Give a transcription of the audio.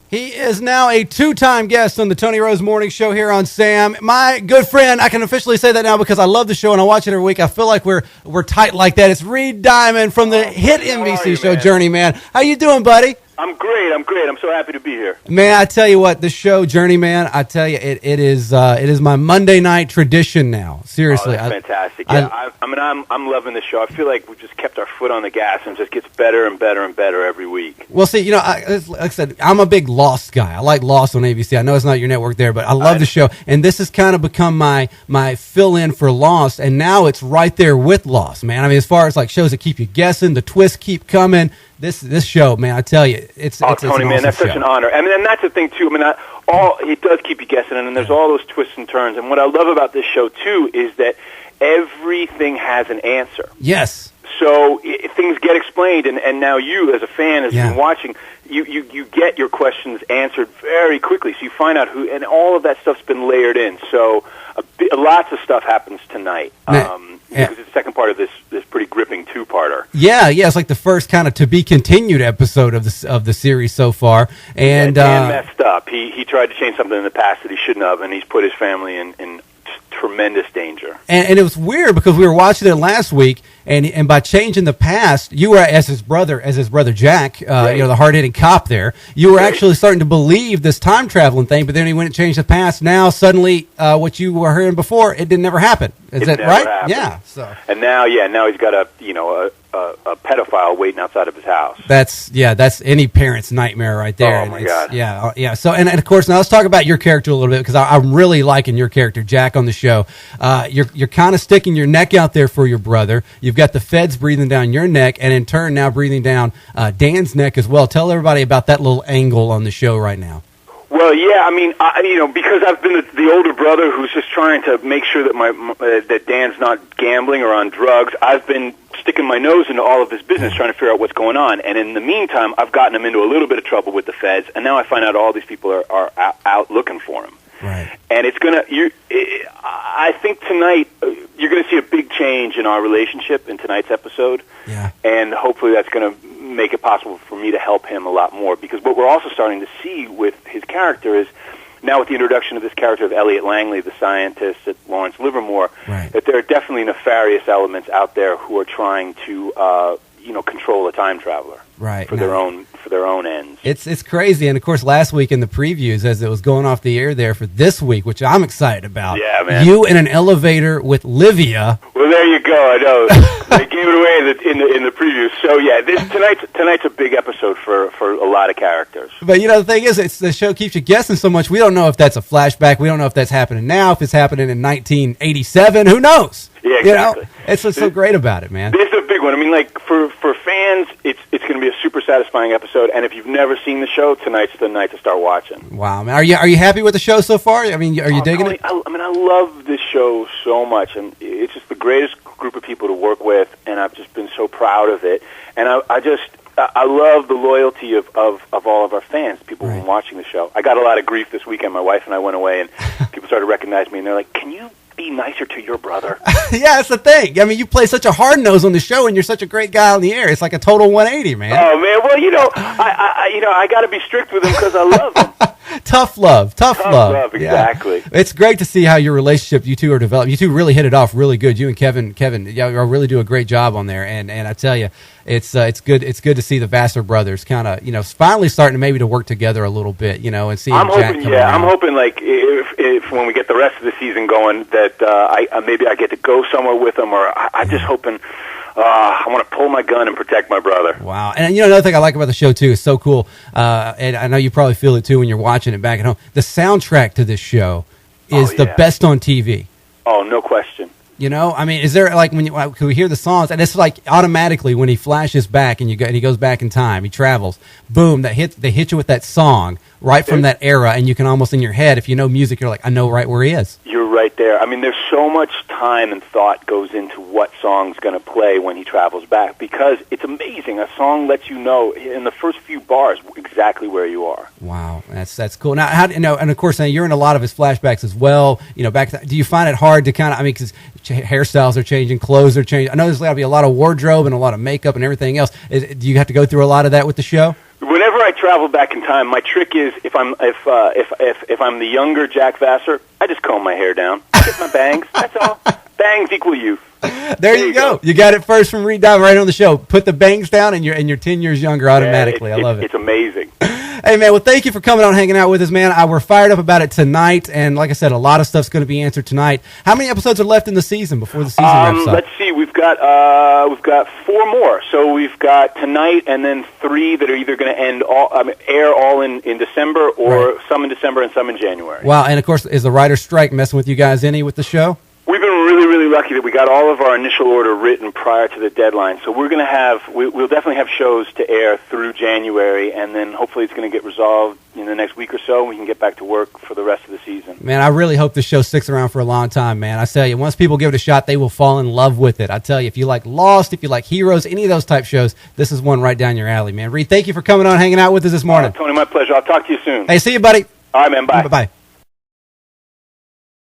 He is now a two-time guest on the Tony Rose Morning Show here on Sam. My good friend, I can officially say that now because I love the show and I watch it every week. I feel like we're tight like that. It's Reed Diamond from the hit NBC show, Journeyman. How you doing, buddy? I'm great. I'm so happy to be here. Man, I tell you what, the show Journeyman, I tell you, it is my Monday night tradition now. Seriously, that's fantastic. Yeah, I'm loving the show. I feel like we've just kept our foot on the gas and it just gets better and better and better every week. Well, see, like I said, I'm a big Lost guy. I like Lost on ABC. I know it's not your network there, but I love the show. And this has kind of become my fill-in for Lost, and now it's right there with Lost, man. I mean, as far as like shows that keep you guessing, the twists keep coming. This show, man, I tell you, it's Tony, an awesome man, that's show. such an honor. I mean, and that's the thing too. I mean, it does keep you guessing, and there's all those twists and turns. And what I love about this show too is that everything has an answer. Yes. So things get explained, and now you, as a fan, as you've been watching, you get your questions answered very quickly. So you find out who, and all of that stuff's been layered in. So lots of stuff happens tonight. Because it's the second part of this pretty gripping two-parter. Yeah, it's like the first kind of to be continued episode of the series so far. And Dan messed up. He tried to change something in the past that he shouldn't have, and he's put his family in tremendous danger. And it was weird because we were watching it last week, and by changing the past, you were as his brother Jack, the hard-hitting cop there. You were actually starting to believe this time traveling thing, but then he went and changed the past. Now suddenly, what you were hearing before, it didn't never happen. Is that right? Happened. Yeah. So. And now he's got a pedophile waiting outside of his house. That's any parent's nightmare right there. Oh my God. Yeah. So and of course now let's talk about your character a little bit because I'm really liking your character, Jack, on the show. You're kind of sticking your neck out there for your brother. You've got the feds breathing down your neck, and in turn now breathing down Dan's neck as well. Tell everybody about that little angle on the show right now. Well, yeah, I mean, because I've been the older brother who's just trying to make sure that that Dan's not gambling or on drugs, I've been sticking my nose into all of his business, trying to figure out what's going on. And in the meantime, I've gotten him into a little bit of trouble with the feds, and now I find out all these people are out looking for him. Right. And I think tonight you're going to see a big change in our relationship in tonight's episode. Yeah. And hopefully that's going to make it possible for me to help him a lot more. Because what we're also starting to see with his character is, now with the introduction of this character of Elliot Langley, the scientist at Lawrence Livermore, that there are definitely nefarious elements out there who are trying to, control a time traveler. Right. For their own ends. It's crazy, and of course last week in the previews as it was going off the air there for this week, which I'm excited about. Yeah, man. You in an elevator with Livia. Well, there you go. I know they gave it away in the previews. So yeah, tonight's a big episode for a lot of characters. But the thing is, the show keeps you guessing so much. We don't know if that's a flashback. We don't know if that's happening now. If it's happening in 1987, who knows? Yeah, exactly. It's what's so great about it, man. This is a big one. I mean, like for fans, it's going to be a super satisfying episode. And if you've never seen the show, tonight's the night to start watching. Wow, man! Are you happy with the show so far? I mean, are you digging it? I love this show so much, and it's just the greatest group of people to work with, and I've just been so proud of it. And I love the loyalty of all of our fans, people who've been watching the show. I got a lot of grief this weekend. My wife and I went away, and people started recognizing me, and they're like, "Can you be nicer to your brother?" Yeah, that's the thing. I mean, you play such a hard nose on the show, and you're such a great guy on the air. It's like a total 180, man. Oh man, well, I got to be strict with him because I love him. Tough love, exactly. Yeah. It's great to see how your relationship, you two are developing. You two really hit it off really good. You and Kevin, really do a great job on there. And I tell you, it's good. It's good to see the Vasser brothers kind of, finally starting to work together a little bit, and see. I'm hoping like if when we get the rest of the season going that I get to go somewhere with them, or I'm just hoping. I want to pull my gun and protect my brother. Wow. And another thing I like about the show, too, is so cool, and I know you probably feel it, too, when you're watching it back at home. The soundtrack to this show is the best on TV. Oh, no question. I mean, is there, like, can we hear the songs, and it's like automatically when he flashes back and he goes back in time, he travels, boom, they hit you with that song right from that era, and you can almost in your head, if you know music, you're like, I know right where he is. You're right there. I mean, there's so much time and thought goes into what song's going to play when he travels back, because it's amazing. A song lets you know in the first few bars exactly where you are. Wow, that's cool. Now, and of course, now you're in a lot of his flashbacks as well. Do you find it hard to kind of, because hairstyles are changing, clothes are changing. I know there's got to be a lot of wardrobe and a lot of makeup and everything else. Do you have to go through a lot of that with the show? Whenever I travel back in time, my trick is if I'm the younger Jack Vasser, I just comb my hair down, get my bangs. That's all. Bangs equal youth. There you go. You got it first from Reed Diamond right on the show. Put the bangs down, and you're 10 years younger automatically. I love it. It's amazing. Hey, man, well, thank you for coming on, hanging out with us, man. We're fired up about it tonight, and like I said, a lot of stuff's going to be answered tonight. How many episodes are left in the season before the season wraps up? Let's see. We've got 4 more. So we've got tonight, and then 3 that are either going to air all in December, or some in December and some in January. Wow, and of course, is the writer's strike messing with you guys any with the show? We've been really, really lucky that we got all of our initial order written prior to the deadline. So we're going to we'll definitely have shows to air through January, and then hopefully it's going to get resolved in the next week or so, and we can get back to work for the rest of the season. Man, I really hope this show sticks around for a long time, man. I tell you, once people give it a shot, they will fall in love with it. I tell you, if you like Lost, if you like Heroes, any of those type shows, this is one right down your alley, man. Reed, thank you for coming on, hanging out with us this morning. Tony, my pleasure. I'll talk to you soon. Hey, see you, buddy. All right, man. Bye. Bye-bye.